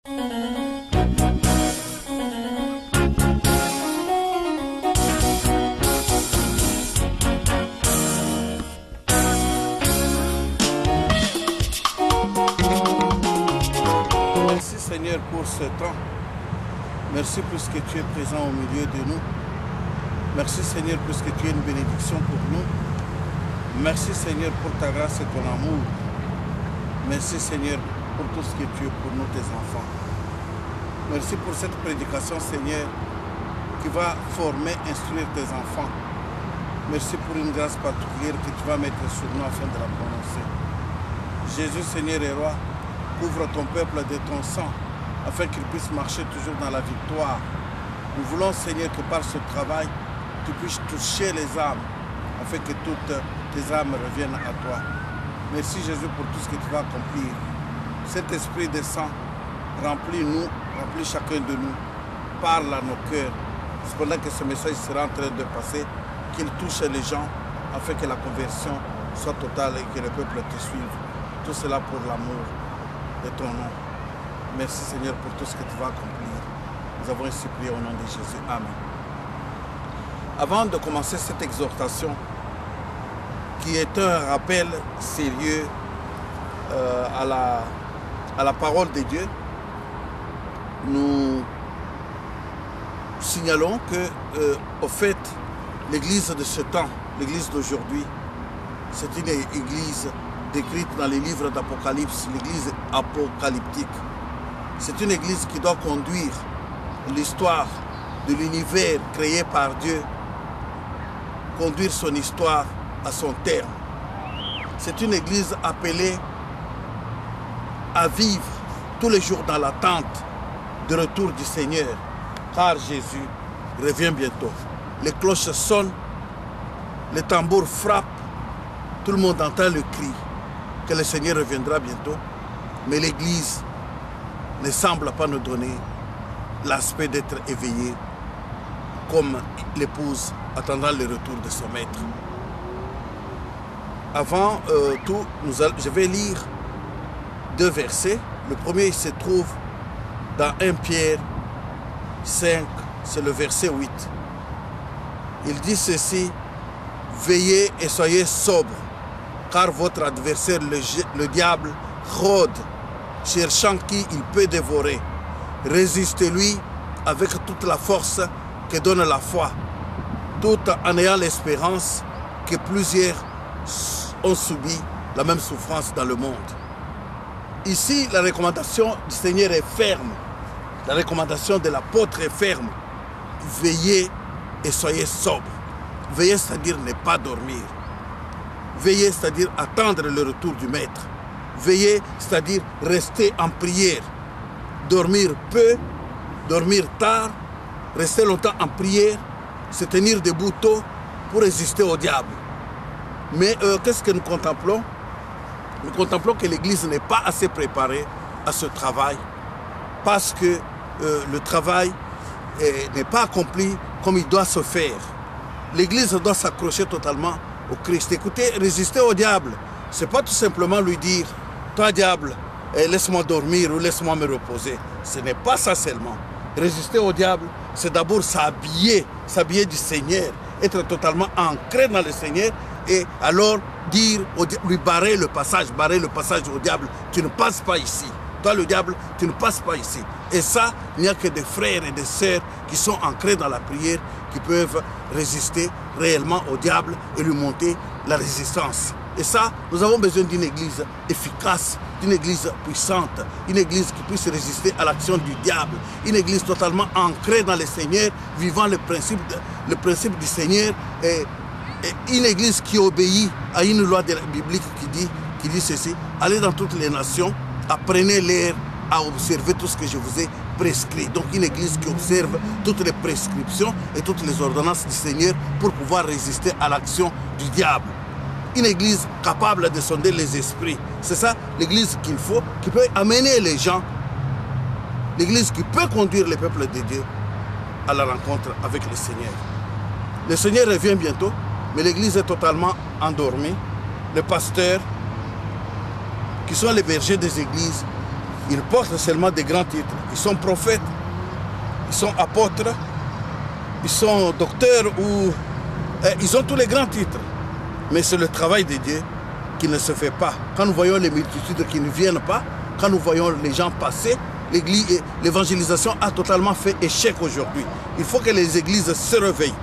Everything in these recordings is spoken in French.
Merci Seigneur pour ce temps. Merci puisque tu es présent au milieu de nous. Merci Seigneur puisque tu es une bénédiction pour nous. Merci Seigneur pour ta grâce et ton amour. Merci Seigneur pour tout ce que tu es pour nous, tes enfants. Merci pour cette prédication Seigneur qui va former, instruire tes enfants. Merci pour une grâce particulière que tu vas mettre sur nous afin de la prononcer. Jésus Seigneur et Roi, couvre ton peuple de ton sang afin qu'il puisse marcher toujours dans la victoire. Nous voulons Seigneur que par ce travail, tu puisses toucher les âmes afin que toutes tes âmes reviennent à toi. Merci Jésus pour tout ce que tu vas accomplir. Cet esprit de sang, remplis-nous, remplis chacun de nous, parle à nos cœurs. Cependant que ce message sera en train de passer, qu'il touche les gens afin que la conversion soit totale et que le peuple te suive. Tout cela pour l'amour de ton nom. Merci Seigneur pour tout ce que tu vas accomplir. Nous avons ainsi prié au nom de Jésus. Amen. Avant de commencer cette exhortation, qui est un rappel sérieux à la parole de Dieu, nous signalons que, au fait, l'église de ce temps, l'église d'aujourd'hui, c'est une église décrite dans les livres d'Apocalypse, l'église apocalyptique. C'est une église qui doit conduire l'histoire de l'univers créé par Dieu, conduire son histoire à son terme. C'est une église appelée à vivre tous les jours dans l'attente du retour du Seigneur, car Jésus revient bientôt. Les cloches sonnent, les tambours frappent, tout le monde entend le cri que le Seigneur reviendra bientôt, mais l'église ne semble pas nous donner l'aspect d'être éveillé comme l'épouse attendant le retour de son maître. Avant tout, je vais lire deux versets. Le premier se trouve dans 1 Pierre 5, c'est le verset 8. Il dit ceci: veillez et soyez sobres, car votre adversaire, le diable, rôde, cherchant qui il peut dévorer. Résistez-lui avec toute la force que donne la foi, tout en ayant l'espérance que plusieurs ont subi la même souffrance dans le monde. Ici, la recommandation du Seigneur est ferme. La recommandation de l'apôtre est ferme. Veillez et soyez sobres. Veillez, c'est-à-dire ne pas dormir. Veillez, c'est-à-dire attendre le retour du Maître. Veillez, c'est-à-dire rester en prière. Dormir peu, dormir tard, rester longtemps en prière, se tenir debout tôt pour résister au diable. Mais qu'est-ce que nous contemplons? Nous contemplons que l'Église n'est pas assez préparée à ce travail parce que le travail n'est pas accompli comme il doit se faire. L'Église doit s'accrocher totalement au Christ. Écoutez, résister au diable, ce n'est pas tout simplement lui dire « Toi diable, laisse-moi dormir ou laisse-moi me reposer ». Ce n'est pas ça seulement. Résister au diable, c'est d'abord s'habiller du Seigneur, être totalement ancré dans le Seigneur et alors dire, lui barrer le passage au diable. Tu ne passes pas ici. Toi le diable, tu ne passes pas ici. Et ça, il n'y a que des frères et des sœurs qui sont ancrés dans la prière qui peuvent résister réellement au diable et lui monter la résistance. Et ça, nous avons besoin d'une église efficace, d'une église puissante, une église qui puisse résister à l'action du diable, une église totalement ancrée dans le Seigneur, vivant le principe du Seigneur, et une église qui obéit à une loi biblique qui dit ceci: allez dans toutes les nations, apprenez-les à observer tout ce que je vous ai prescrit. Donc une église qui observe toutes les prescriptions et toutes les ordonnances du Seigneur pour pouvoir résister à l'action du diable. Une église capable de sonder les esprits. C'est ça l'église qu'il faut, qui peut amener les gens. L'église qui peut conduire le peuple de Dieu à la rencontre avec le Seigneur. Le Seigneur revient bientôt, mais l'église est totalement endormie. Les pasteurs, qui sont les bergers des églises, ils portent seulement des grands titres. Ils sont prophètes, ils sont apôtres, ils sont docteurs ou... ils ont tous les grands titres. Mais c'est le travail de Dieu qui ne se fait pas. Quand nous voyons les multitudes qui ne viennent pas, quand nous voyons les gens passer, l'évangélisation a totalement fait échec aujourd'hui. Il faut que les églises se réveillent.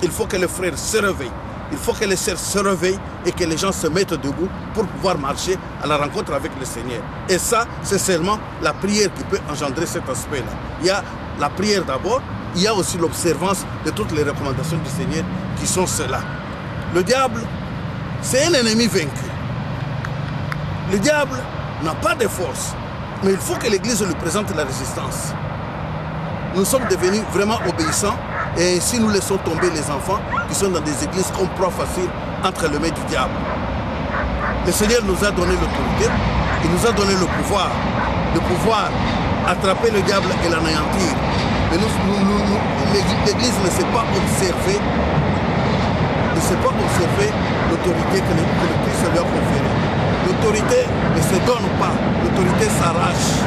Il faut que les frères se réveillent. Il faut que les sœurs se réveillent et que les gens se mettent debout pour pouvoir marcher à la rencontre avec le Seigneur. Et ça, c'est seulement la prière qui peut engendrer cet aspect-là. Il y a la prière d'abord, il y a aussi l'observance de toutes les recommandations du Seigneur qui sont ceux-là. Le diable, c'est un ennemi vaincu. Le diable n'a pas de force, mais il faut que l'Église lui présente la résistance. Nous sommes devenus vraiment obéissants et ainsi nous laissons tomber les enfants qui sont dans des églises comme proie facile entre les mains du diable. Le Seigneur nous a donné l'autorité, il nous a donné le pouvoir attraper le diable et l'anéantir. Mais l'Église ne sait pas observer l'autorité que le Christ lui a conférée. L'autorité ne se donne pas, l'autorité s'arrache.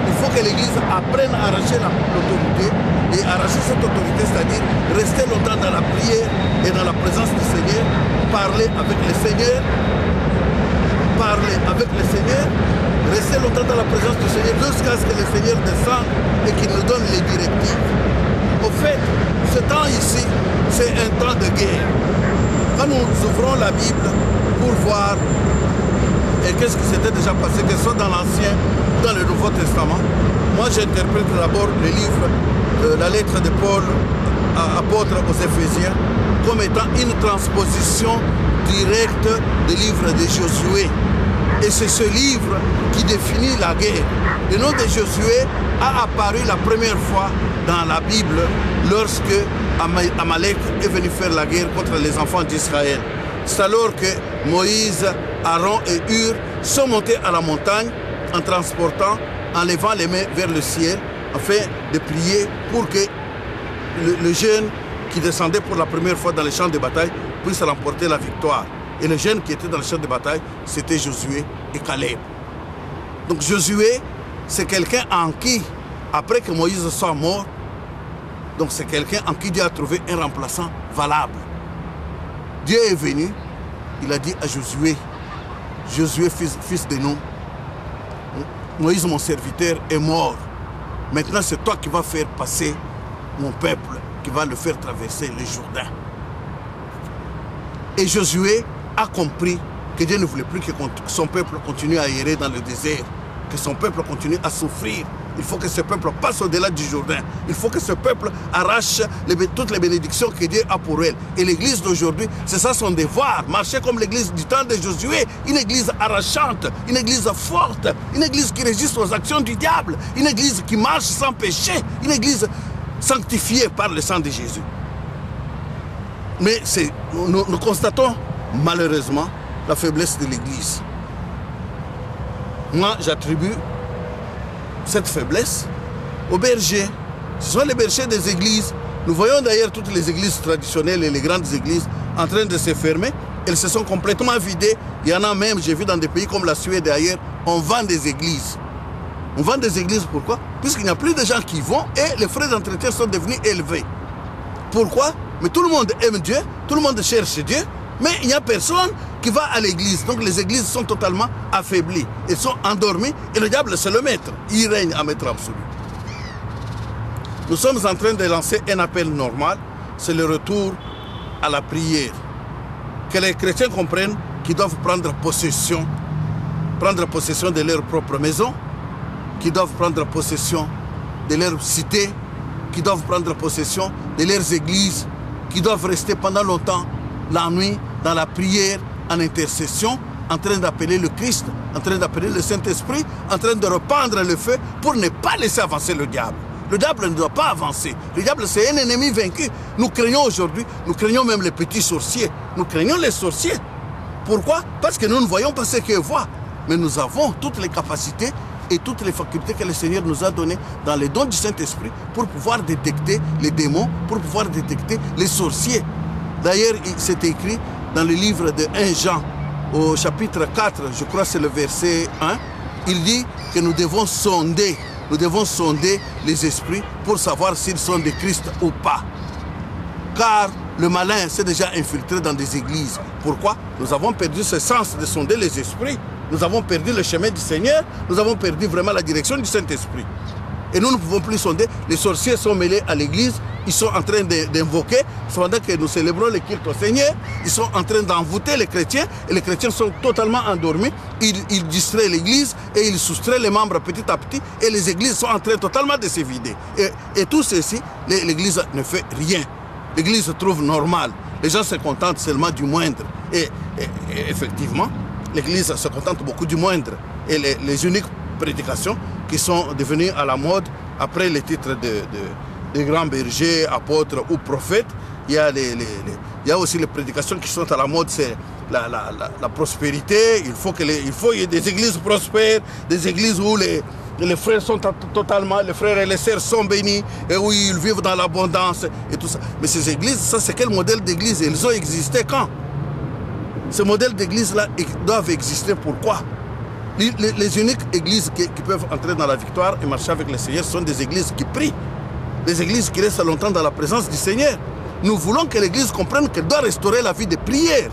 Il faut que l'Église apprenne à arracher l'autorité et arracher cette autorité, c'est-à-dire rester longtemps dans la prière et dans la présence du Seigneur, parler avec le Seigneur, rester longtemps dans la présence du Seigneur jusqu'à ce que le Seigneur descende et qu'il nous donne les directives. Au fait, ce temps ici, c'est un temps de guerre. Quand nous ouvrons la Bible pour voir et qu'est-ce qui s'était déjà passé, que ce soit dans l'Ancien ou dans le Nouveau Testament, moi j'interprète d'abord le livre, la lettre de Paul, apôtre aux Éphésiens, comme étant une transposition directe du livre de Josué. Et c'est ce livre qui définit la guerre. Le nom de Josué a apparu la première fois dans la Bible lorsque Amalek est venu faire la guerre contre les enfants d'Israël. C'est alors que Moïse, Aaron et Hur sont montés à la montagne en transportant, en levant les mains vers le ciel, afin de prier pour que le jeune qui descendait pour la première fois dans les champs de bataille puisse remporter la victoire. Et le jeune qui était dans le champ de bataille, c'était Josué et Caleb. Donc Josué, c'est quelqu'un en qui, après que Moïse soit mort, donc c'est quelqu'un en qui Dieu a trouvé un remplaçant valable. Dieu est venu, il a dit à Josué, Josué, fils de Nun, Moïse, mon serviteur, est mort. Maintenant, c'est toi qui vas faire passer mon peuple, qui va le faire traverser le Jourdain. Et Josué a compris que Dieu ne voulait plus que son peuple continue à errer dans le désert, que son peuple continue à souffrir. Il faut que ce peuple passe au-delà du Jourdain. Il faut que ce peuple arrache toutes les bénédictions que Dieu a pour elle. Et l'église d'aujourd'hui, c'est ça son devoir. Marcher comme l'église du temps de Josué. Une église arrachante, une église forte, une église qui résiste aux actions du diable, une église qui marche sans péché, une église sanctifiée par le sang de Jésus. Mais nous constatons malheureusement la faiblesse de l'église. Moi, j'attribue cette faiblesse aux bergers. Ce sont les bergers des églises. Nous voyons d'ailleurs toutes les églises traditionnelles et les grandes églises en train de se fermer. Elles se sont complètement vidées. Il y en a même, j'ai vu dans des pays comme la Suède et ailleurs, on vend des églises. On vend des églises, pourquoi? Puisqu'il n'y a plus de gens qui vont et les frais d'entretien sont devenus élevés. Pourquoi? Mais tout le monde aime Dieu, tout le monde cherche Dieu, mais il n'y a personne qui va à l'église. Donc les églises sont totalement affaiblies. Elles sont endormies et le diable c'est le maître. Il règne à maître absolu. Nous sommes en train de lancer un appel normal. C'est le retour à la prière. Que les chrétiens comprennent qu'ils doivent prendre possession de leur propre maison, qu'ils doivent prendre possession de leur cité, qu'ils doivent prendre possession de leurs églises, qu'ils doivent rester pendant longtemps la nuit dans la prière, en intercession, en train d'appeler le Christ, en train d'appeler le Saint-Esprit, en train de rependre le feu pour ne pas laisser avancer le diable. Le diable ne doit pas avancer. Le diable, c'est un ennemi vaincu. Nous craignons aujourd'hui, nous craignons même les petits sorciers. Nous craignons les sorciers. Pourquoi? Parce que nous ne voyons pas ce qu'ils voient. Mais nous avons toutes les capacités et toutes les facultés que le Seigneur nous a données dans les dons du Saint-Esprit pour pouvoir détecter les démons, pour pouvoir détecter les sorciers. D'ailleurs, c'est écrit dans le livre de 1 Jean, au chapitre 4, je crois que c'est le verset 1, il dit que nous devons sonder les esprits pour savoir s'ils sont de Christ ou pas. Car le malin s'est déjà infiltré dans des églises. Pourquoi? Nous avons perdu ce sens de sonder les esprits. Nous avons perdu le chemin du Seigneur. Nous avons perdu vraiment la direction du Saint-Esprit. Et nous ne pouvons plus sonder. Les sorciers sont mêlés à l'église. Ils sont en train d'invoquer. Pendant que nous célébrons le culte au Seigneur, ils sont en train d'envoûter les chrétiens. Et les chrétiens sont totalement endormis. Ils distraient l'église et ils soustraient les membres petit à petit. Et les églises sont en train totalement de se vider. Et tout ceci, l'église ne fait rien. L'église se trouve normale. Les gens se contentent seulement du moindre. Et effectivement, l'église se contente beaucoup du moindre. Et les uniques prédications qui sont devenues à la mode après les titres de grands bergers, apôtres ou prophètes, il y a aussi les prédications qui sont à la mode, c'est la prospérité. Il faut qu'il y ait des églises prospères, des églises où les frères sont totalement, les frères et les sœurs sont bénis et où ils vivent dans l'abondance et tout ça. Mais ces églises, ça c'est quel modèle d'église? Elles ont existé quand? Ces modèles d'église-là doivent exister. Pourquoi? Les uniques églises qui peuvent entrer dans la victoire et marcher avec le Seigneur sont des églises qui prient. Des églises qui restent longtemps dans la présence du Seigneur. Nous voulons que l'église comprenne qu'elle doit restaurer la vie de prière.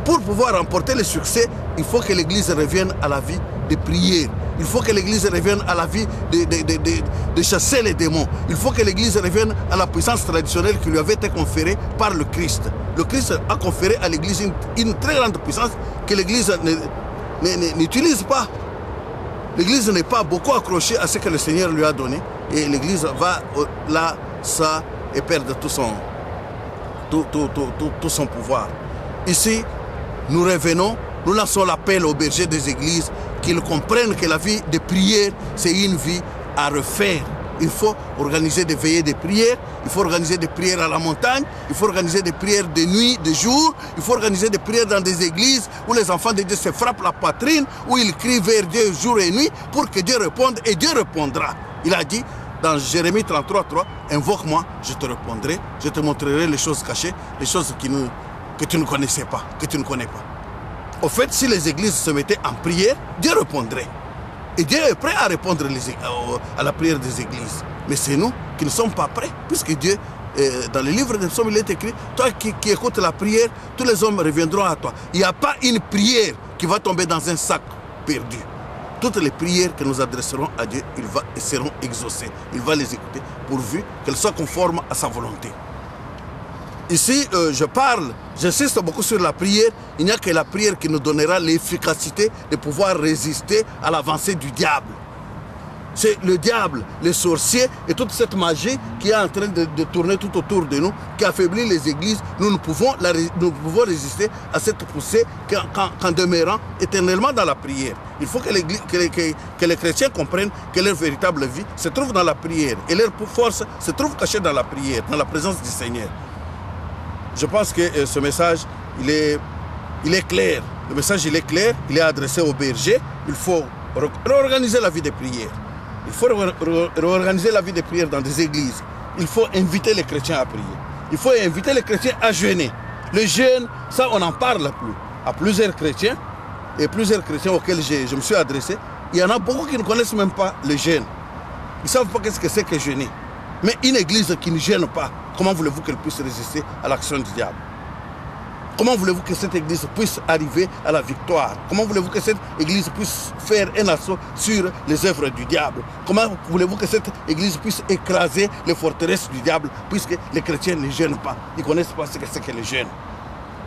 Pour pouvoir remporter le succès, il faut que l'église revienne à la vie de prière. Il faut que l'église revienne à la vie de chasser les démons. Il faut que l'église revienne à la puissance traditionnelle qui lui avait été conférée par le Christ. Le Christ a conféré à l'église une très grande puissance que l'église n'utilise pas. L'église n'est pas beaucoup accrochée à ce que le Seigneur lui a donné. Et l'église va là, ça, et perdre tout son pouvoir. Ici, nous revenons, nous lançons l'appel aux bergers des églises qu'ils comprennent que la vie de prière, c'est une vie à refaire. Il faut organiser des veillées de prière, il faut organiser des prières à la montagne, il faut organiser des prières de nuit, de jour, il faut organiser des prières dans des églises où les enfants de Dieu se frappent la poitrine, où ils crient vers Dieu jour et nuit pour que Dieu réponde et Dieu répondra. Il a dit dans Jérémie 33:3, invoque-moi, je te répondrai, je te montrerai les choses cachées, les choses que tu ne connaissais pas, que tu ne connais pas. Au fait, si les églises se mettaient en prière, Dieu répondrait. Et Dieu est prêt à répondre à la prière des églises. Mais c'est nous qui ne sommes pas prêts, puisque Dieu, dans le livre des psaumes, il est écrit, toi qui écoutes la prière, tous les hommes reviendront à toi. Il n'y a pas une prière qui va tomber dans un sac perdu. Toutes les prières que nous adresserons à Dieu, elles seront exaucées. Il va les écouter, pourvu qu'elles soient conformes à sa volonté. Ici, j'insiste beaucoup sur la prière. Il n'y a que la prière qui nous donnera l'efficacité de pouvoir résister à l'avancée du diable. C'est le diable, les sorciers et toute cette magie qui est en train de tourner tout autour de nous, qui affaiblit les églises. Nous pouvons résister à cette poussée qu'en demeurant éternellement dans la prière. Il faut que les chrétiens comprennent que leur véritable vie se trouve dans la prière. Et leur force se trouve cachée dans la prière, dans la présence du Seigneur. Je pense que ce message, il est clair. Le message, il est clair. Il est adressé aux bergers. Il faut réorganiser la vie de prière. Il faut réorganiser la vie de prière dans des églises. Il faut inviter les chrétiens à prier. Il faut inviter les chrétiens à jeûner. Le jeûne, ça, on n'en parle plus. À plusieurs chrétiens, et plusieurs chrétiens auxquels je me suis adressé, il y en a beaucoup qui ne connaissent même pas le jeûne. Ils ne savent pas qu'est-ce que c'est que jeûner. Mais une église qui ne gêne pas, comment voulez-vous qu'elle puisse résister à l'action du diable? Comment voulez-vous que cette église puisse arriver à la victoire? Comment voulez-vous que cette église puisse faire un assaut sur les œuvres du diable? Comment voulez-vous que cette église puisse écraser les forteresses du diable, puisque les chrétiens ne gênent pas? Ils ne connaissent pas ce que c'est que le jeûne.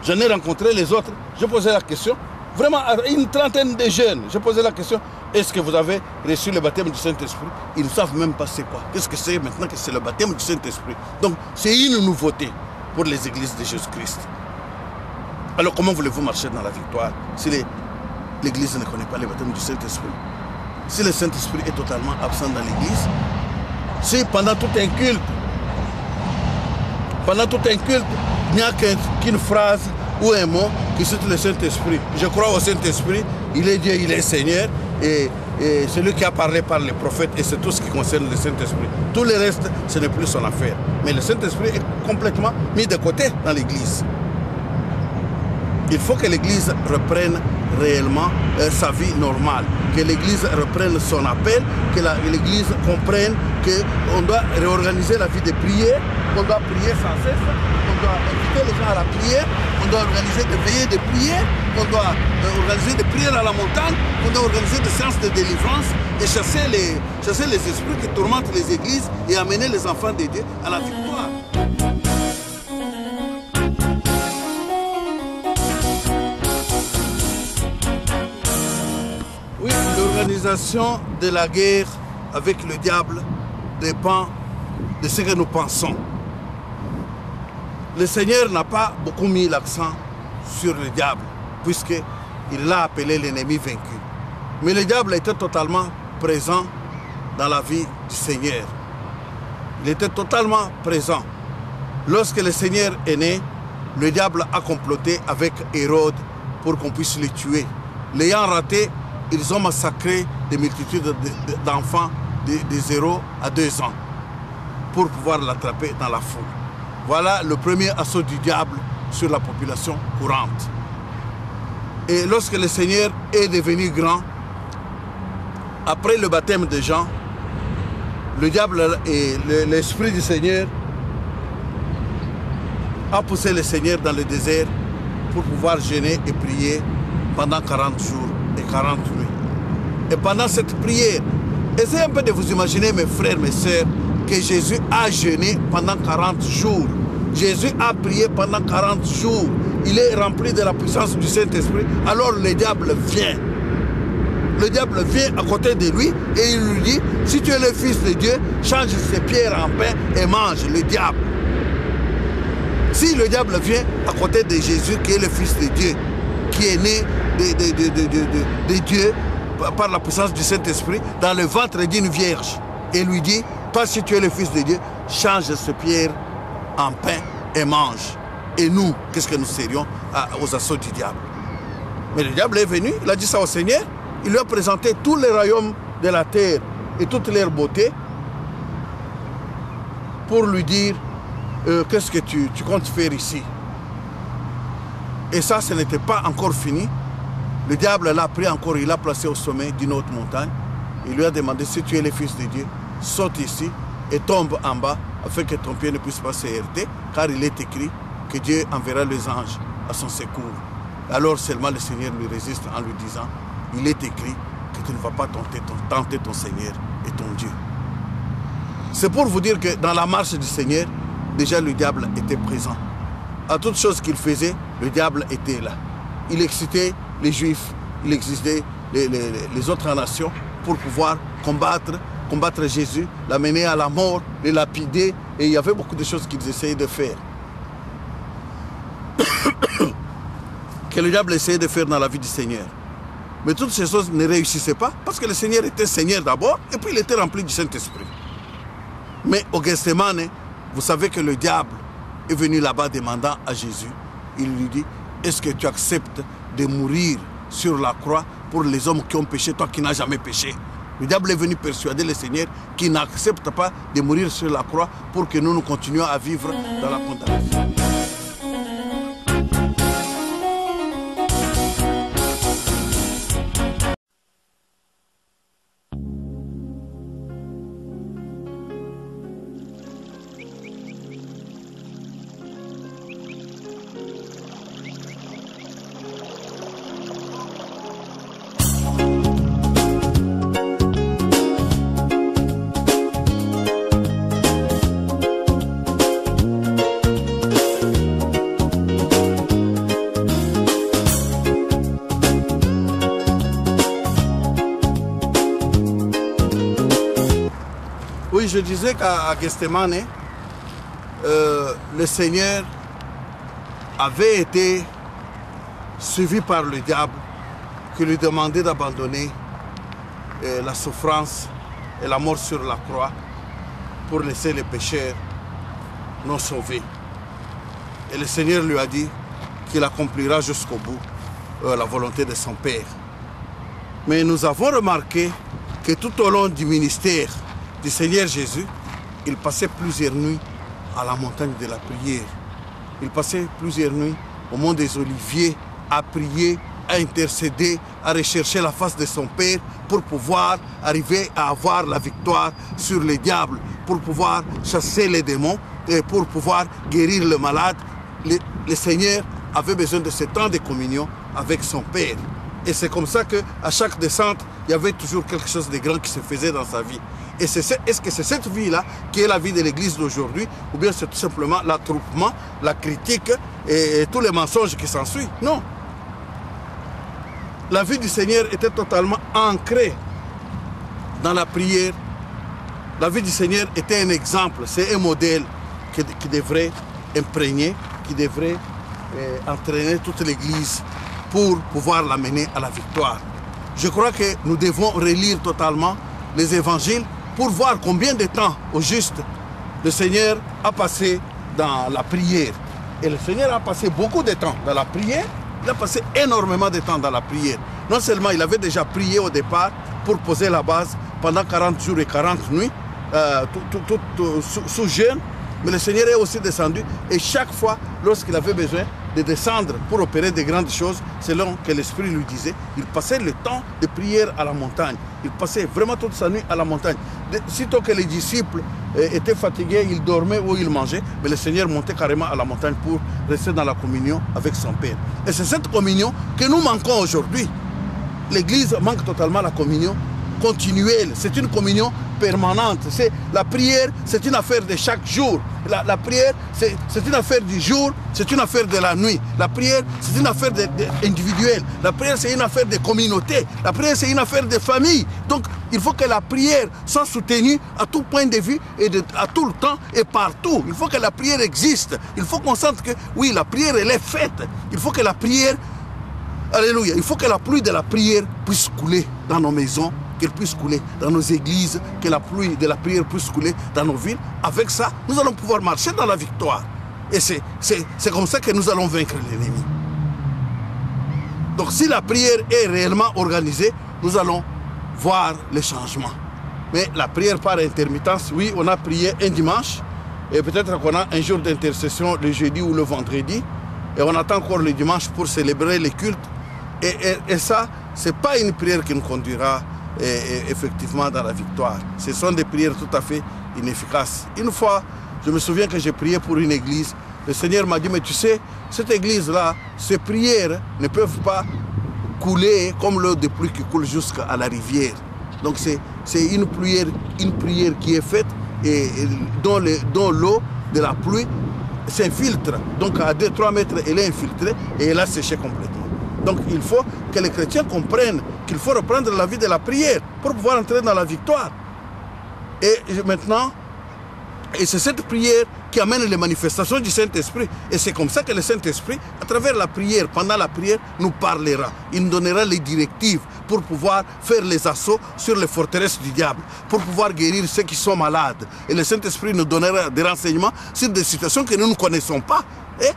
J'en ai rencontré les autres, je posais la question, vraiment à une trentaine de jeunes, je posais la question, est-ce que vous avez reçu le baptême du Saint-Esprit? Ils ne savent même pas c'est quoi. Qu'est-ce que c'est maintenant que c'est le baptême du Saint-Esprit? Donc c'est une nouveauté pour les églises de Jésus-Christ. Alors comment voulez-vous marcher dans la victoire si l'église ne connaît pas le baptême du Saint-Esprit? Si le Saint-Esprit est totalement absent dans l'église, si pendant tout un culte, il n'y a qu'une phrase ou un mot qui cite le Saint-Esprit. Je crois au Saint-Esprit, il est Dieu, il est Seigneur, et celui qui a parlé par les prophètes, et c'est tout ce qui concerne le Saint-Esprit. Tout le reste, ce n'est plus son affaire. Mais le Saint-Esprit est complètement mis de côté dans l'église. Il faut que l'Église reprenne réellement sa vie normale, que l'Église reprenne son appel, que l'Église comprenne qu'on doit réorganiser la vie de prière, qu'on doit prier sans cesse, qu'on doit inviter les gens à la prière, qu'on doit organiser des veillées de prière, qu'on doit organiser des prières à la montagne, qu'on doit organiser des séances de délivrance et chasser les esprits qui tourmentent les églises et amener les enfants de Dieu à la victoire. Oui, l'organisation de la guerre avec le diable dépend de ce que nous pensons. Le Seigneur n'a pas beaucoup mis l'accent sur le diable, puisqu'il l'a appelé l'ennemi vaincu. Mais le diable était totalement présent dans la vie du Seigneur. Il était totalement présent. Lorsque le Seigneur est né, le diable a comploté avec Hérode pour qu'on puisse le tuer. L'ayant raté, ils ont massacré des multitudes d'enfants de 0 à 2 ans pour pouvoir l'attraper dans la foule. Voilà le premier assaut du diable sur la population courante. Et lorsque le Seigneur est devenu grand, après le baptême de Jean, le diable et l'Esprit du Seigneur a poussé le Seigneur dans le désert pour pouvoir jeûner et prier pendant 40 jours et 40 nuits. Et pendant cette prière, essayez un peu de vous imaginer, mes frères, mes sœurs, que Jésus a jeûné pendant 40 jours. Jésus a prié pendant 40 jours. Il est rempli de la puissance du Saint-Esprit. Alors le diable vient. Le diable vient à côté de lui et il lui dit, si tu es le Fils de Dieu, change ces pierres en pain et mange. Le diable. Si le diable vient à côté de Jésus, qui est le Fils de Dieu, qui est né de Dieu par la puissance du Saint-Esprit, dans le ventre d'une vierge, et lui dit, toi si tu es le Fils de Dieu, change ces pierres en pain et mange. Et nous, qu'est-ce que nous serions aux assauts du diable? Mais le diable est venu, il a dit ça au Seigneur, il lui a présenté tous les royaumes de la terre et toute leur beauté pour lui dire qu'est-ce que tu comptes faire ici. Et ça, ce n'était pas encore fini. Le diable l'a pris encore, il l'a placé au sommet d'une haute montagne. Il lui a demandé, si tu es le Fils de Dieu, saute ici et tombe en bas afin que ton pied ne puisse pas se heurter, car il est écrit que Dieu enverra les anges à son secours. Alors seulement le Seigneur lui résiste en lui disant, il est écrit que tu ne vas pas tenter ton Seigneur et ton Dieu. C'est pour vous dire que dans la marche du Seigneur, déjà le diable était présent. À toutes choses qu'il faisait, le diable était là. Il excitait les Juifs, il excitait les autres nations pour pouvoir combattre Jésus, l'amener à la mort, le lapider, et il y avait beaucoup de choses qu'ils essayaient de faire. Que le diable essayait de faire dans la vie du Seigneur. Mais toutes ces choses ne réussissaient pas parce que le Seigneur était Seigneur d'abord et puis il était rempli du Saint-Esprit. Mais au Gethsémane, vous savez que le diable est venu là-bas demandant à Jésus, il lui dit, est-ce que tu acceptes de mourir sur la croix pour les hommes qui ont péché, toi qui n'as jamais péché? Le diable est venu persuader le Seigneur qui n'accepte pas de mourir sur la croix pour que nous continuions à vivre dans la condamnation. Oui, je disais qu'à Gethsémane, le Seigneur avait été suivi par le diable qui lui demandait d'abandonner la souffrance et la mort sur la croix pour laisser les pécheurs non sauvés. Et le Seigneur lui a dit qu'il accomplira jusqu'au bout la volonté de son Père. Mais nous avons remarqué que tout au long du ministère du Seigneur Jésus, il passait plusieurs nuits à la montagne de la prière. Il passait plusieurs nuits au mont des Oliviers à prier, à intercéder, à rechercher la face de son Père pour pouvoir arriver à avoir la victoire sur les diables, pour pouvoir chasser les démons et pour pouvoir guérir le malade. Le Seigneur avait besoin de ce temps de communion avec son Père. Et c'est comme ça qu'à chaque descente, il y avait toujours quelque chose de grand qui se faisait dans sa vie. Et est-ce que c'est cette vie-là qui est la vie de l'Église d'aujourd'hui, ou bien c'est tout simplement l'attroupement, la critique et tous les mensonges qui s'ensuivent? Non. La vie du Seigneur était totalement ancrée dans la prière. La vie du Seigneur était un exemple, c'est un modèle qui devrait imprégner, qui devrait entraîner toute l'Église pour pouvoir l'amener à la victoire. Je crois que nous devons relire totalement les évangiles pour voir combien de temps, au juste, le Seigneur a passé dans la prière. Et le Seigneur a passé beaucoup de temps dans la prière, il a passé énormément de temps dans la prière. Non seulement il avait déjà prié au départ pour poser la base pendant 40 jours et 40 nuits, sous jeûne, mais le Seigneur est aussi descendu et chaque fois, lorsqu'il avait besoin de descendre pour opérer de grandes choses, selon que l'Esprit lui disait, il passait le temps de prière à la montagne. Il passait vraiment toute sa nuit à la montagne. Sitôt que les disciples étaient fatigués, ils dormaient ou ils mangeaient, mais le Seigneur montait carrément à la montagne pour rester dans la communion avec son Père. Et c'est cette communion que nous manquons aujourd'hui. L'Église manque totalement la communion continuelle. C'est une communion permanente. La prière, c'est une affaire de chaque jour. La prière, c'est une affaire du jour, c'est une affaire de la nuit. La prière, c'est une affaire individuelle. La prière, c'est une affaire de communauté. La prière, c'est une affaire de famille. Donc, il faut que la prière soit soutenue à tout point de vue et à tout le temps et partout. Il faut que la prière existe. Il faut qu'on sente que, oui, la prière, elle est faite. Il faut que la prière, alléluia, il faut que la pluie de la prière puisse couler dans nos maisons, qu'elle puisse couler dans nos églises, que la pluie de la prière puisse couler dans nos villes. Avec ça, nous allons pouvoir marcher dans la victoire. Et c'est comme ça que nous allons vaincre l'ennemi. Donc si la prière est réellement organisée, nous allons voir les changements. Mais la prière par intermittence, oui, on a prié un dimanche, et peut-être qu'on a un jour d'intercession le jeudi ou le vendredi, et on attend encore le dimanche pour célébrer les cultes. Et ça, ce n'est pas une prière qui nous conduira effectivement dans la victoire. Ce sont des prières tout à fait inefficaces. Une fois, je me souviens que j'ai prié pour une église. Le Seigneur m'a dit, mais tu sais, cette église-là, ces prières ne peuvent pas couler comme l'eau de pluie qui coule jusqu'à la rivière. Donc c'est une prière qui est faite et dont l'eau de la pluie s'infiltre. Donc à 2-3 mètres, elle est infiltrée et elle a séché complètement. Donc il faut que les chrétiens comprennent qu'il faut reprendre la vie de la prière pour pouvoir entrer dans la victoire. Et maintenant, c'est cette prière qui amène les manifestations du Saint-Esprit. Et c'est comme ça que le Saint-Esprit, à travers la prière, pendant la prière, nous parlera. Il nous donnera les directives pour pouvoir faire les assauts sur les forteresses du diable, pour pouvoir guérir ceux qui sont malades. Et le Saint-Esprit nous donnera des renseignements sur des situations que nous ne connaissons pas. Et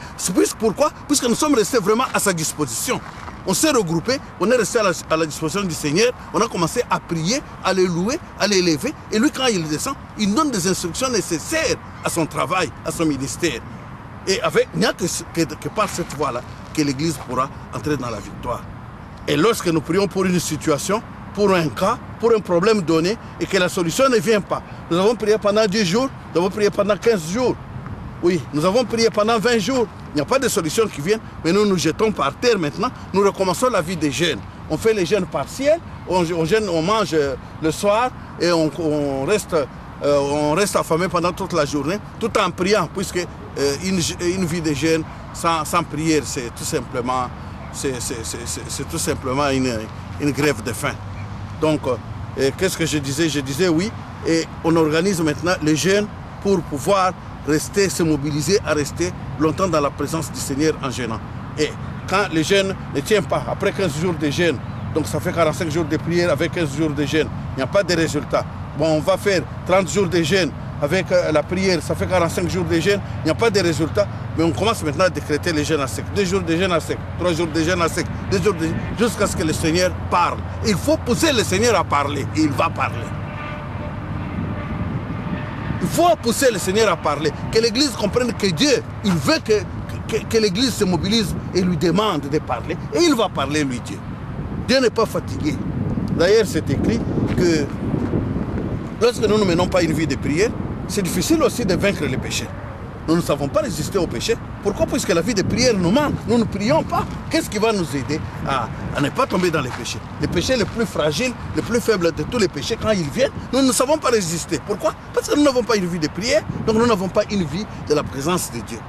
pourquoi? Puisque nous sommes restés vraiment à sa disposition. On s'est regroupés, on est resté à la disposition du Seigneur, on a commencé à prier, à le louer, à l'élever. Et lui, quand il descend, il donne des instructions nécessaires à son travail, à son ministère. Et il n'y a que par cette voie-là que l'Église pourra entrer dans la victoire. Et lorsque nous prions pour une situation, pour un cas, pour un problème donné, et que la solution ne vient pas, nous avons prié pendant 10 jours, nous avons prié pendant 15 jours. Oui, nous avons prié pendant 20 jours. Il n'y a pas de solution qui vienne, mais nous nous jetons par terre maintenant. Nous recommençons la vie des jeûnes. On fait les jeûnes partiels, on jeûne, on mange le soir et on reste affamé pendant toute la journée, tout en priant, puisque une vie de jeûne sans prière, c'est tout simplement, une grève de faim. Donc, qu'est-ce que je disais? Je disais oui, et on organise maintenant les jeûnes pour pouvoir se mobiliser à rester longtemps dans la présence du Seigneur en jeûnant. Et quand le jeûne ne tient pas, après 15 jours de jeûne, donc ça fait 45 jours de prière avec 15 jours de jeûne, il n'y a pas de résultat. Bon, on va faire 30 jours de jeûne avec la prière, ça fait 45 jours de jeûne, il n'y a pas de résultat, mais on commence maintenant à décréter les jeûnes à sec. 2 jours de jeûne à sec, 3 jours de jeûne à sec, 2 jours de jeûne, jusqu'à ce que le Seigneur parle. Il faut pousser le Seigneur à parler, et il va parler. Il faut pousser le Seigneur à parler, que l'Église comprenne que Dieu, il veut que que l'Église se mobilise et lui demande de parler. Et il va parler, lui, Dieu. Dieu n'est pas fatigué. D'ailleurs, c'est écrit que lorsque nous ne menons pas une vie de prière, c'est difficile aussi de vaincre les péchés. Nous ne savons pas résister aux péchés. Pourquoi? Puisque la vie de prière nous manque. Nous ne prions pas. Qu'est-ce qui va nous aider à ne pas tomber dans les péchés? Les péchés les plus fragiles, les plus faibles de tous les péchés, quand ils viennent, nous ne savons pas résister. Pourquoi? Parce que nous n'avons pas une vie de prière, donc nous n'avons pas une vie de la présence de Dieu.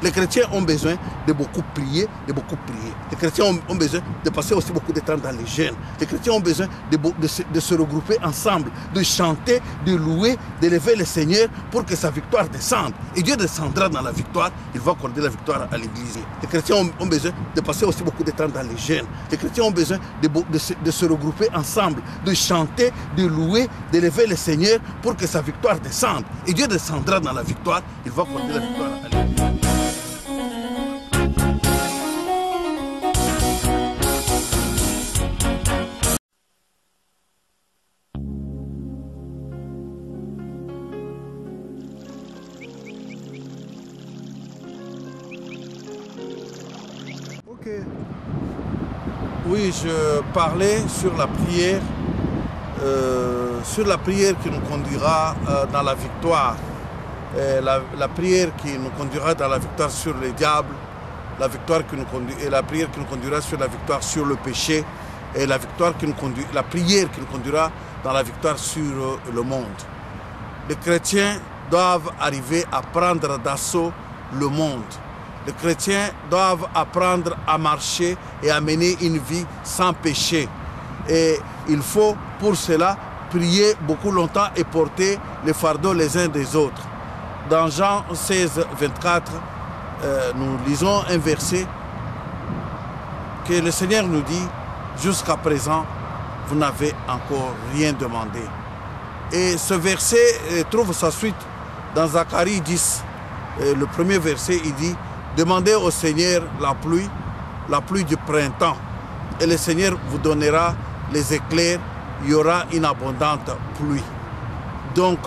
Les chrétiens ont besoin de beaucoup prier, de beaucoup prier. Les chrétiens ont besoin de passer aussi beaucoup de temps dans les jeûnes. Les chrétiens ont besoin de se regrouper ensemble, de chanter, de louer, d'élever le Seigneur pour que sa victoire descende. Et Dieu descendra dans la victoire, il va accorder la victoire à l'Église. Les chrétiens ont besoin de passer aussi beaucoup de temps dans les jeûnes. Les chrétiens ont besoin de se regrouper ensemble, de chanter, de louer, d'élever le Seigneur pour que sa victoire descende. Et Dieu descendra dans la victoire, il va accorder la victoire à l'Église. Oui, je parlais sur la prière qui nous conduira dans la victoire. La prière qui nous conduira dans la victoire sur les diables, la prière qui nous conduira sur la victoire sur le péché, et la prière qui nous conduira dans la victoire sur le monde. Les chrétiens doivent arriver à prendre d'assaut le monde. Les chrétiens doivent apprendre à marcher et à mener une vie sans péché. Et il faut pour cela prier beaucoup longtemps et porter les fardeaux les uns des autres. Dans Jean 16, 24, nous lisons un verset que le Seigneur nous dit « Jusqu'à présent, vous n'avez encore rien demandé ». Et ce verset trouve sa suite dans Zacharie 10. Le premier verset, il dit « Demandez au Seigneur la pluie du printemps, et le Seigneur vous donnera les éclairs, il y aura une abondante pluie. » Donc,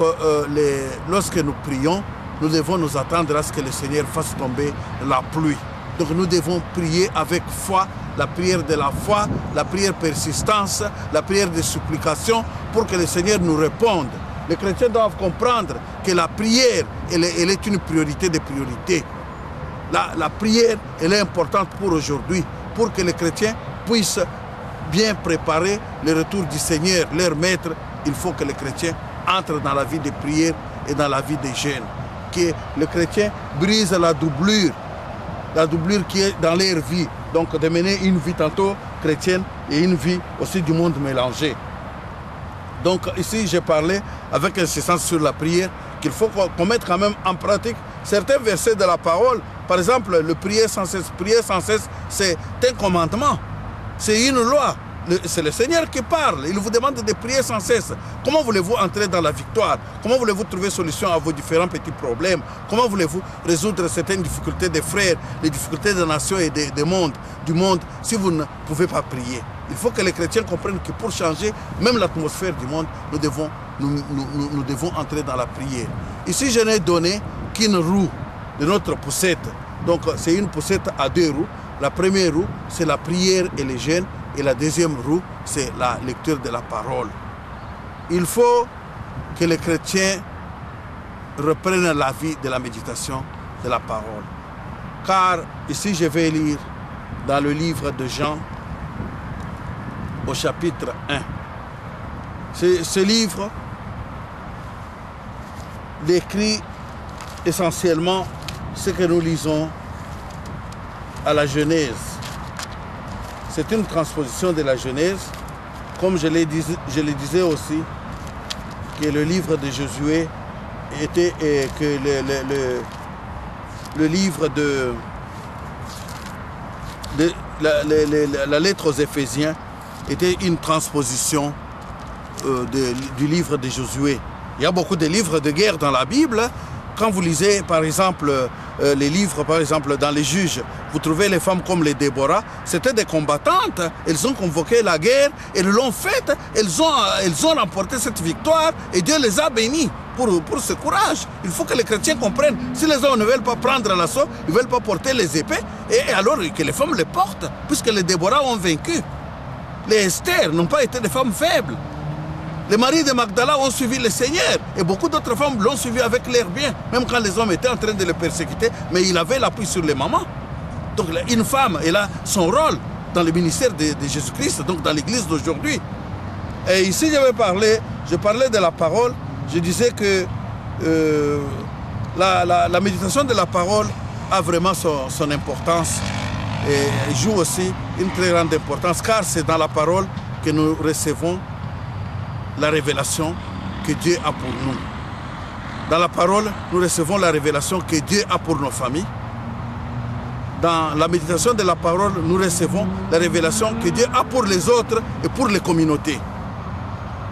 lorsque nous prions, nous devons nous attendre à ce que le Seigneur fasse tomber la pluie. Donc, nous devons prier avec foi, la prière de la foi, la prière persistance, la prière de supplication, pour que le Seigneur nous réponde. Les chrétiens doivent comprendre que la prière, elle est une priorité des priorités. La prière, elle est importante pour aujourd'hui, pour que les chrétiens puissent bien préparer le retour du Seigneur, leur maître. Il faut que les chrétiens entrent dans la vie de prière et dans la vie des jeûnes. Que les chrétiens brisent la doublure qui est dans leur vie. Donc de mener une vie tantôt chrétienne et une vie aussi du monde mélangé. Donc ici, j'ai parlé avec insistance sur la prière, qu'il faut qu'on mette quand même en pratique certains versets de la parole. Par exemple, le prier sans cesse, c'est un commandement, c'est une loi. C'est le Seigneur qui parle, il vous demande de prier sans cesse. Comment voulez-vous entrer dans la victoire? Comment voulez-vous trouver solution à vos différents petits problèmes? Comment voulez-vous résoudre certaines difficultés des frères, les difficultés des nations et du monde, si vous ne pouvez pas prier? Il faut que les chrétiens comprennent que pour changer même l'atmosphère du monde, nous devons entrer dans la prière. Ici, je n'ai donné qu'une roue de notre poussette. Donc, c'est une poussette à 2 roues. La première roue, c'est la prière et les jeûnes. Et la deuxième roue, c'est la lecture de la parole. Il faut que les chrétiens reprennent la vie de la méditation de la parole. Car ici, je vais lire dans le livre de Jean, au chapitre 1. Ce livre décrit essentiellement ce que nous lisons à la Genèse. C'est une transposition de la Genèse, comme je le disais aussi, que le livre de Josué était, que le livre de la lettre aux Éphésiens était une transposition du livre de Josué. Il y a beaucoup de livres de guerre dans la Bible. Quand vous lisez, par exemple, les livres, par exemple, dans les Juges, Vous trouvez les femmes comme les Déborah, c'était des combattantes. Elles ont convoqué la guerre, elles l'ont faite, elles ont remporté cette victoire et Dieu les a bénies pour ce courage. Il faut que les chrétiens comprennent. Si les hommes ne veulent pas prendre l'assaut, ils ne veulent pas porter les épées, et alors que les femmes les portent, puisque les Déborah ont vaincu. Les Esther n'ont pas été des femmes faibles. Les maris de Magdala ont suivi le Seigneur et beaucoup d'autres femmes l'ont suivi avec leurs biens, même quand les hommes étaient en train de les persécuter, mais il avait l'appui sur les mamans. Donc une femme, elle a son rôle dans le ministère de Jésus-Christ, donc dans l'église d'aujourd'hui. Et ici, je parlais de la parole, je disais que la méditation de la parole a vraiment son importance et joue aussi une très grande importance, car c'est dans la parole que nous recevons la révélation que Dieu a pour nous. Dans la parole, nous recevons la révélation que Dieu a pour nos familles. Dans la méditation de la parole, nous recevons la révélation que Dieu a pour les autres et pour les communautés.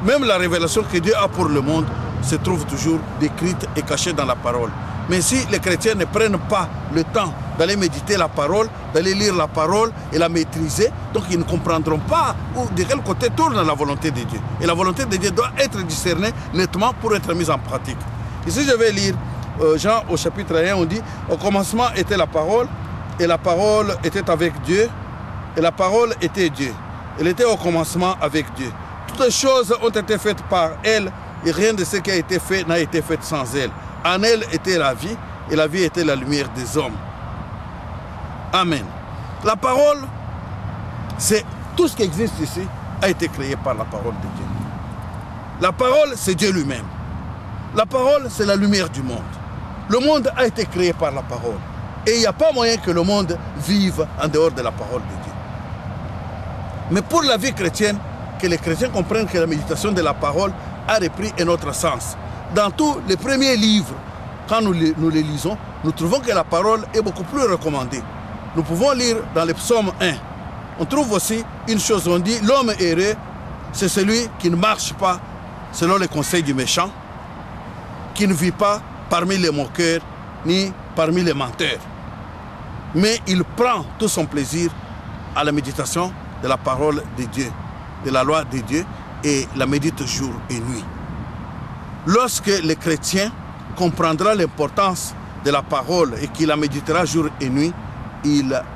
Même la révélation que Dieu a pour le monde se trouve toujours décrite et cachée dans la parole. Mais si les chrétiens ne prennent pas le temps d'aller méditer la parole, d'aller lire la parole et la maîtriser, donc ils ne comprendront pas de quel côté tourne la volonté de Dieu. Et la volonté de Dieu doit être discernée nettement pour être mise en pratique. Ici, je vais lire Jean au chapitre 1, on dit « Au commencement était la parole, et la parole était avec Dieu, et la parole était Dieu. Elle était au commencement avec Dieu. Toutes les choses ont été faites par elle, et rien de ce qui a été fait n'a été fait sans elle. En elle était la vie, et la vie était la lumière des hommes. » Amen. La parole, c'est tout ce qui existe ici, a été créé par la parole de Dieu. La parole, c'est Dieu lui-même. La parole, c'est la lumière du monde. Le monde a été créé par la parole. Et il n'y a pas moyen que le monde vive en dehors de la parole de Dieu. Mais pour la vie chrétienne, que les chrétiens comprennent que la méditation de la parole a repris un autre sens. Dans tous les premiers livres, quand nous les lisons, nous trouvons que la parole est beaucoup plus recommandée. Nous pouvons lire dans le psaume 1. On trouve aussi une chose, on dit, l'homme heureux, c'est celui qui ne marche pas selon les conseils du méchant, qui ne vit pas parmi les moqueurs, ni parmi les menteurs. Mais il prend tout son plaisir à la méditation de la parole de Dieu, de la loi de Dieu, et la médite jour et nuit. Lorsque le chrétien comprendra l'importance de la parole et qu'il la méditera jour et nuit,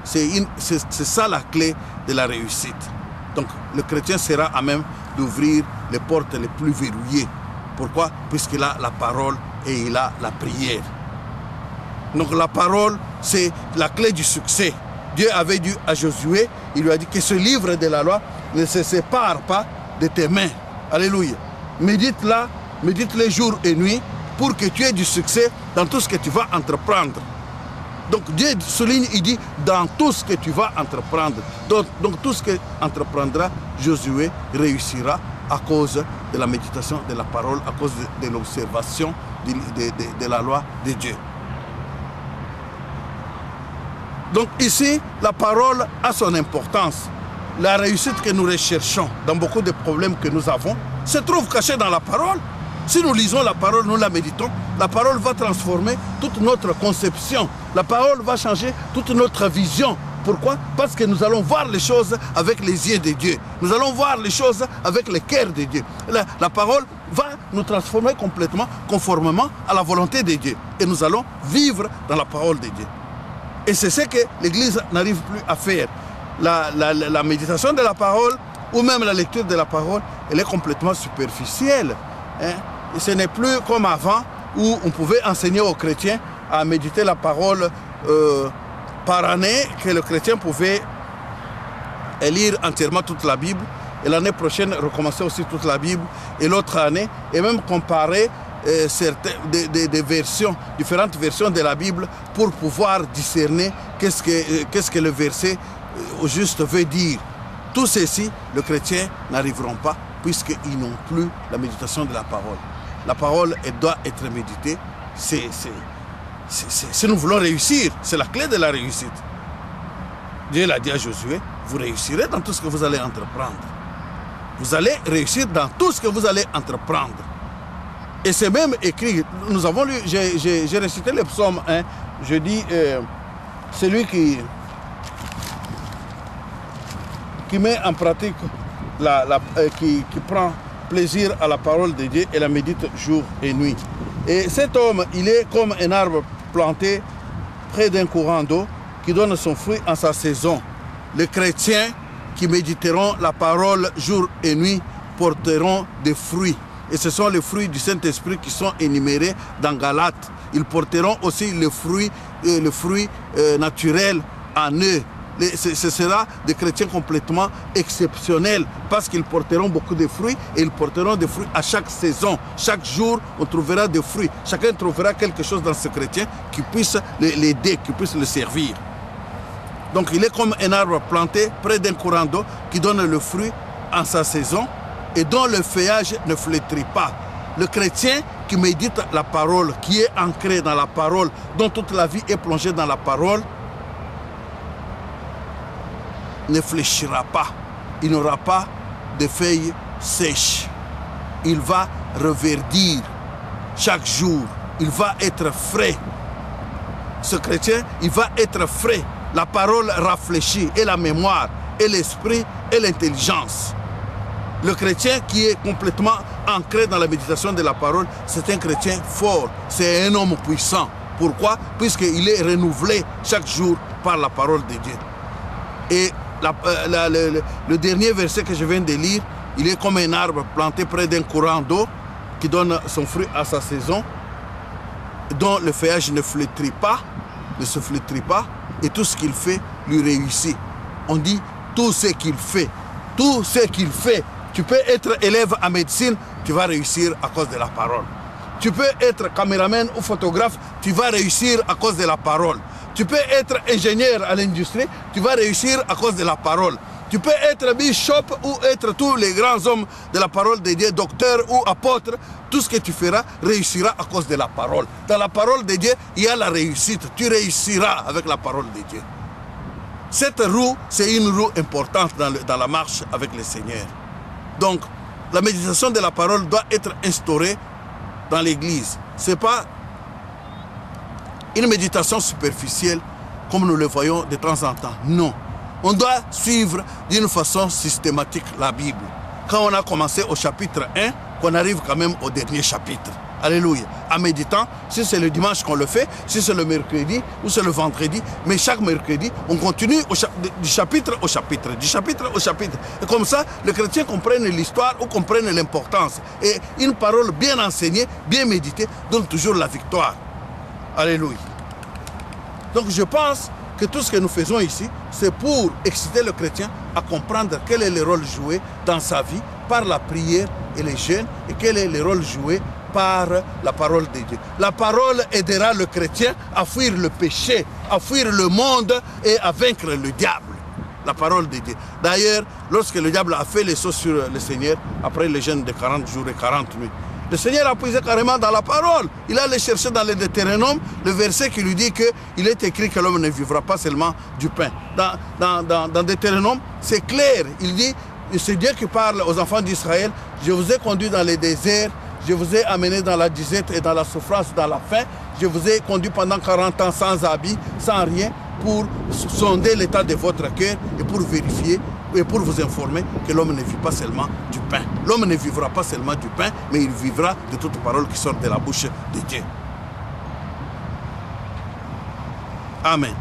c'est ça la clé de la réussite. Donc le chrétien sera à même d'ouvrir les portes les plus verrouillées. Pourquoi? Puisqu'il a la parole et il a la prière. Donc la parole, c'est la clé du succès. Dieu avait dit à Josué, il lui a dit que ce livre de la loi ne se sépare pas de tes mains. Alléluia. Médite-la, médite-le jour et nuit pour que tu aies du succès dans tout ce que tu vas entreprendre. Donc Dieu souligne, il dit, dans tout ce que tu vas entreprendre. Donc tout ce que entreprendra Josué réussira à cause de la méditation de la parole, à cause de l'observation de la loi de Dieu. Donc ici, la parole a son importance. La réussite que nous recherchons dans beaucoup de problèmes que nous avons se trouve cachée dans la parole. Si nous lisons la parole, nous la méditons, la parole va transformer toute notre conception. La parole va changer toute notre vision. Pourquoi? Parce que nous allons voir les choses avec les yeux de Dieu. Nous allons voir les choses avec le cœur de Dieu. La parole va nous transformer complètement, conformément à la volonté de Dieu. Et nous allons vivre dans la parole de Dieu. Et c'est ce que l'Église n'arrive plus à faire. La méditation de la parole, ou même la lecture de la parole, elle est complètement superficielle. Hein? Et ce n'est plus comme avant, où on pouvait enseigner aux chrétiens à méditer la parole par année, que le chrétien pouvait lire entièrement toute la Bible, et l'année prochaine recommencer aussi toute la Bible, et l'autre année, et même comparer des versions, différentes versions de la Bible pour pouvoir discerner qu'est-ce que le verset au juste veut dire. Tout ceci, les chrétiens n'arriveront pas puisqu'ils n'ont plus la méditation de la parole. La parole, elle doit être méditée. Si nous voulons réussir, c'est la clé de la réussite. Dieu l'a dit à Josué, vous réussirez dans tout ce que vous allez entreprendre. Vous allez réussir dans tout ce que vous allez entreprendre. Et c'est même écrit, nous avons lu, j'ai récité le psaume 1, je dis, celui qui qui met en pratique, qui prend plaisir à la parole de Dieu et la médite jour et nuit. Et cet homme, il est comme un arbre planté près d'un courant d'eau qui donne son fruit en sa saison. Les chrétiens qui méditeront la parole jour et nuit porteront des fruits. Et ce sont les fruits du Saint-Esprit qui sont énumérés dans Galates. Ils porteront aussi le fruit naturel en eux. Ce sera des chrétiens complètement exceptionnels parce qu'ils porteront beaucoup de fruits et ils porteront des fruits à chaque saison. Chaque jour, on trouvera des fruits. Chacun trouvera quelque chose dans ce chrétien qui puisse l'aider, qui puisse le servir. Donc il est comme un arbre planté près d'un courant d'eau qui donne le fruit en sa saison et dont le feuillage ne flétrit pas. Le chrétien qui médite la parole, qui est ancré dans la parole, dont toute la vie est plongée dans la parole, ne fléchira pas. Il n'aura pas de feuilles sèches. Il va reverdir chaque jour. Il va être frais. Ce chrétien, il va être frais. La parole rafraîchit et la mémoire, et l'esprit, et l'intelligence. Le chrétien qui est complètement ancré dans la méditation de la parole, c'est un chrétien fort, c'est un homme puissant. Pourquoi? Puisqu'il est renouvelé chaque jour par la parole de Dieu. Et le dernier verset que je viens de lire, il est comme un arbre planté près d'un courant d'eau qui donne son fruit à sa saison, dont le feuillage ne se flétrit pas, et tout ce qu'il fait lui réussit. On dit tout ce qu'il fait. Tout ce qu'il fait. Tu peux être élève en médecine, tu vas réussir à cause de la parole. Tu peux être caméraman ou photographe, tu vas réussir à cause de la parole. Tu peux être ingénieur à l'industrie, tu vas réussir à cause de la parole. Tu peux être bishop ou être tous les grands hommes de la parole de Dieu, docteur ou apôtre. Tout ce que tu feras réussira à cause de la parole. Dans la parole de Dieu, il y a la réussite. Tu réussiras avec la parole de Dieu. Cette roue, c'est une roue importante dans la marche avec le Seigneur. Donc, la méditation de la parole doit être instaurée dans l'Église. Ce n'est pas une méditation superficielle comme nous le voyons de temps en temps. Non. On doit suivre d'une façon systématique la Bible. Quand on a commencé au chapitre 1, qu'on arrive quand même au dernier chapitre. Alléluia. En méditant, si c'est le dimanche qu'on le fait, si c'est le mercredi ou c'est le vendredi, mais chaque mercredi, on continue du chapitre au chapitre, du chapitre au chapitre. Et comme ça, les chrétiens comprennent l'histoire ou comprennent l'importance. Et une parole bien enseignée, bien méditée, donne toujours la victoire. Alléluia. Donc je pense que tout ce que nous faisons ici, c'est pour exciter le chrétien à comprendre quel est le rôle joué dans sa vie par la prière et les jeûnes et quel est le rôle joué par la parole de Dieu. La parole aidera le chrétien à fuir le péché, à fuir le monde et à vaincre le diable. La parole de Dieu. D'ailleurs, lorsque le diable a fait les sauts sur le Seigneur, après le jeûne de 40 jours et 40 nuits, le Seigneur a puisé carrément dans la parole. Il allait chercher dans le Deutéronome le verset qui lui dit qu'il est écrit que l'homme ne vivra pas seulement du pain. Dans Deutéronome, c'est clair. Il dit, c'est Dieu qui parle aux enfants d'Israël. Je vous ai conduit dans les déserts, je vous ai amené dans la disette et dans la souffrance, dans la faim. Je vous ai conduit pendant 40 ans sans habit, sans rien, pour sonder l'état de votre cœur et pour vérifier et pour vous informer que l'homme ne vit pas seulement du pain. L'homme ne vivra pas seulement du pain, mais il vivra de toute parole qui sort de la bouche de Dieu. Amen.